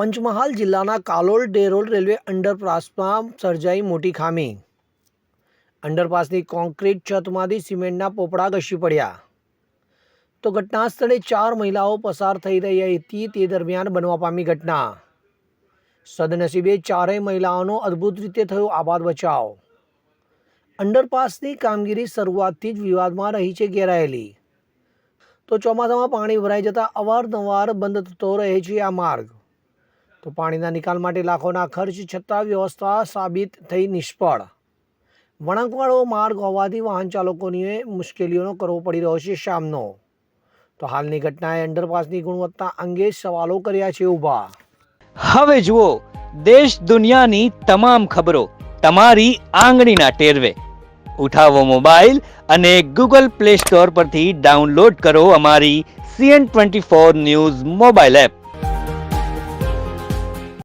પંચમહાલ જિલ્લાના કાલોલ ડેરોલ રેલવે અંડરપાસમાં સર્જાઈ મોટી ખામી. અંડરપાસની કોન્ક્રીટ છતમાંથી સિમેન્ટના પોપડા ઘસી પડ્યા તો ઘટના સ્થળે 4 મહિલાઓ પસાર થઈ રહી હતી તે દરમિયાન બનવા પામી ઘટના. સદનસીબે ચારેય મહિલાઓનો અદ્ભુત રીતે થયો આબાદ બચાવ. અંડરપાસની કામગીરી શરૂઆતથી જ વિવાદમાં રહી છે ઘેરાયેલી. તો ચોમાસામાં પાણી ભરાઈ જતાં અવારનવાર બંધ થતો રહે છે આ માર્ગ. તો પાણીના નિકાલ માટે લાખોના ખર્ચ છતાં વ્યવસ્થા સાબિત થઈ નિષ્ફળ. વળાંકવાળો માર્ગ હોવાથી વાહન ચાલકોને મુશ્કેલીઓનો કરવો પડી રહ્યો છે સામનો. તો હાલની ઘટનાએ અંડરપાસની ગુણવત્તા અંગે સવાલો કર્યા છે ઊભા. હવે જુઓ દેશ દુનિયાની તમામ ખબરો તમારી આંગળીના ટેરવે. ઉઠાવો મોબાઈલ અને ગૂગલ પ્લે સ્ટોર પરથી ડાઉનલોડ કરો અમારી CN24 ન્યૂઝ મોબાઈલ એપ.